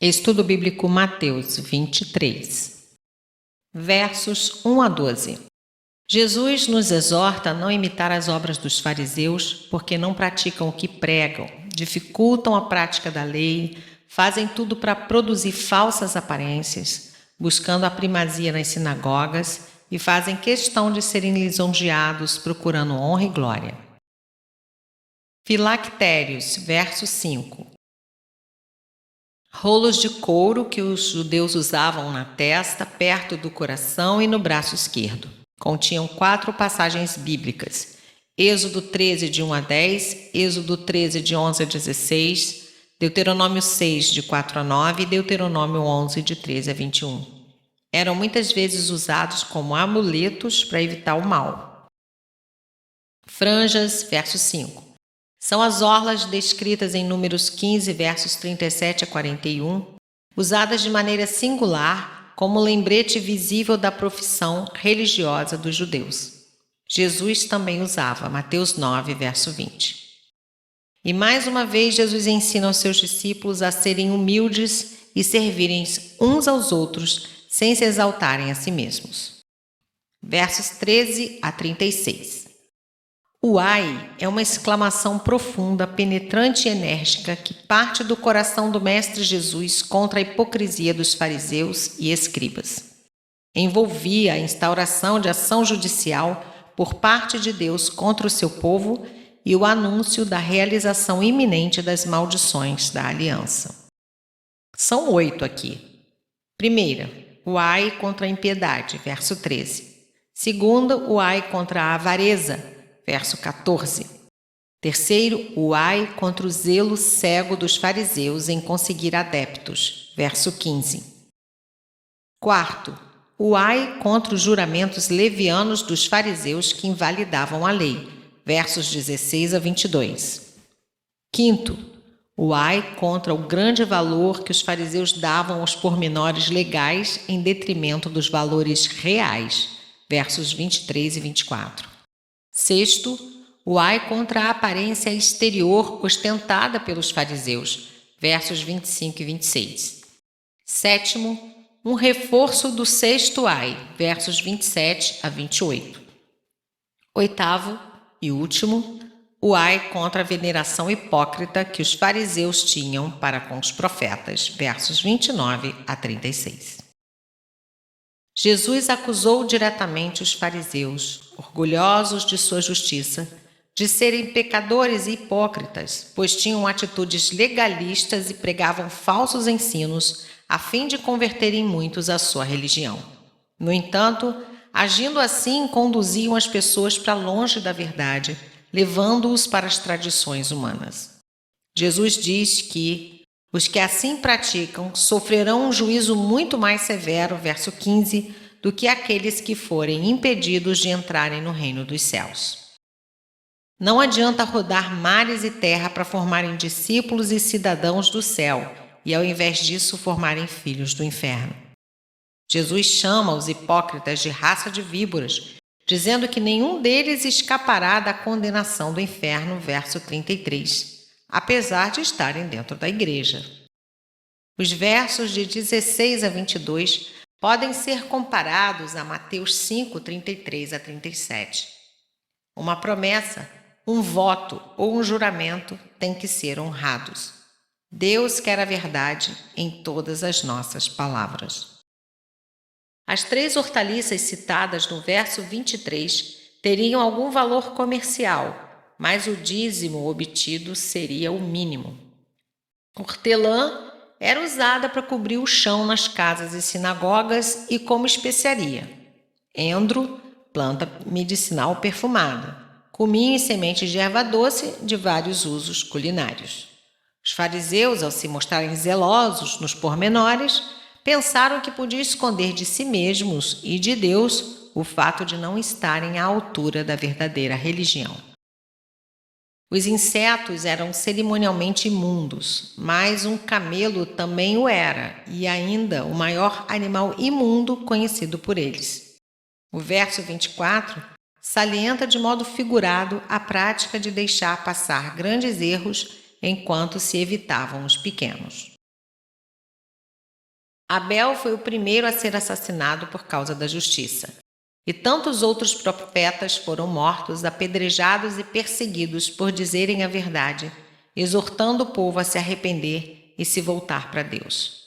Estudo Bíblico Mateus 23, versos 1 a 12. Jesus nos exorta a não imitar as obras dos fariseus, porque não praticam o que pregam, dificultam a prática da lei, fazem tudo para produzir falsas aparências, buscando a primazia nas sinagogas e fazem questão de serem lisonjeados, procurando honra e glória. Filactérios, verso 5. Rolos de couro que os judeus usavam na testa, perto do coração e no braço esquerdo. Continham 4 passagens bíblicas: Êxodo 13, de 1 a 10, Êxodo 13, de 11 a 16, Deuteronômio 6, de 4 a 9 e Deuteronômio 11, de 13 a 21. Eram muitas vezes usados como amuletos para evitar o mal. Franjas, verso 5. São as orlas descritas em Números 15, versos 37 a 41, usadas de maneira singular como lembrete visível da profissão religiosa dos judeus. Jesus também usava, Mateus 9, verso 20. E mais uma vez Jesus ensina aos seus discípulos a serem humildes e servirem uns aos outros sem se exaltarem a si mesmos. Versos 13 a 36. O ai é uma exclamação profunda, penetrante e enérgica que parte do coração do Mestre Jesus contra a hipocrisia dos fariseus e escribas. Envolvia a instauração de ação judicial por parte de Deus contra o seu povo e o anúncio da realização iminente das maldições da aliança. São 8 aqui. Primeira, o ai contra a impiedade, verso 13. Segunda, o ai contra a avareza, verso 14. Terceiro, o ai contra o zelo cego dos fariseus em conseguir adeptos, verso 15. Quarto, o ai contra os juramentos levianos dos fariseus que invalidavam a lei, versos 16 a 22. Quinto, o ai contra o grande valor que os fariseus davam aos pormenores legais em detrimento dos valores reais, versos 23 e 24. Sexto, o ai contra a aparência exterior ostentada pelos fariseus, versos 25 e 26. Sétimo, um reforço do sexto ai, versos 27 a 28. Oitavo e último, o ai contra a veneração hipócrita que os fariseus tinham para com os profetas, versos 29 a 36. Jesus acusou diretamente os fariseus, orgulhosos de sua justiça, de serem pecadores e hipócritas, pois tinham atitudes legalistas e pregavam falsos ensinos a fim de converterem muitos à sua religião. No entanto, agindo assim, conduziam as pessoas para longe da verdade, levando-os para as tradições humanas. Jesus diz que os que assim praticam sofrerão um juízo muito mais severo, verso 15, do que aqueles que forem impedidos de entrarem no reino dos céus. Não adianta rodar mares e terra para formarem discípulos e cidadãos do céu, e ao invés disso formarem filhos do inferno. Jesus chama os hipócritas de raça de víboras, dizendo que nenhum deles escapará da condenação do inferno, verso 33. Apesar de estarem dentro da igreja. Os versos de 16 a 22 podem ser comparados a Mateus 5, 33 a 37. Uma promessa, um voto ou um juramento têm que ser honrados. Deus quer a verdade em todas as nossas palavras. As 3 hortaliças citadas no verso 23 teriam algum valor comercial, mas o dízimo obtido seria o mínimo. Hortelã era usada para cobrir o chão nas casas e sinagogas e como especiaria. Endro, planta medicinal perfumada. Cominho e sementes de erva doce de vários usos culinários. Os fariseus, ao se mostrarem zelosos nos pormenores, pensaram que podiam esconder de si mesmos e de Deus o fato de não estarem à altura da verdadeira religião. Os insetos eram cerimonialmente imundos, mas um camelo também o era, e ainda o maior animal imundo conhecido por eles. O verso 24 salienta de modo figurado a prática de deixar passar grandes erros enquanto se evitavam os pequenos. Abel foi o primeiro a ser assassinado por causa da justiça. E tantos outros profetas foram mortos, apedrejados e perseguidos por dizerem a verdade, exortando o povo a se arrepender e se voltar para Deus.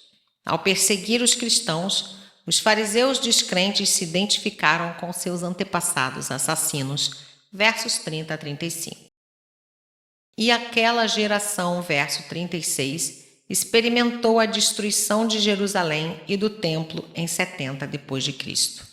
Ao perseguir os cristãos, os fariseus descrentes se identificaram com seus antepassados assassinos. Versos 30 a 35. E aquela geração, verso 36, experimentou a destruição de Jerusalém e do templo em 70 depois de Cristo.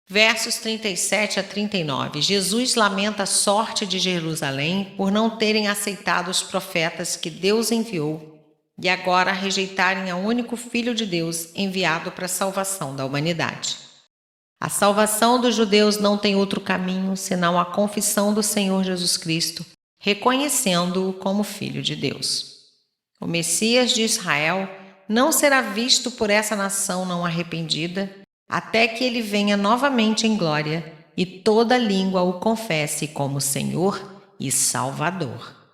Versos 37 a 39. Jesus lamenta a sorte de Jerusalém por não terem aceitado os profetas que Deus enviou e agora rejeitarem ao único Filho de Deus enviado para a salvação da humanidade. A salvação dos judeus não tem outro caminho senão a confissão do Senhor Jesus Cristo, reconhecendo-o como Filho de Deus. O Messias de Israel não será visto por essa nação não arrependida, até que ele venha novamente em glória e toda língua o confesse como Senhor e Salvador.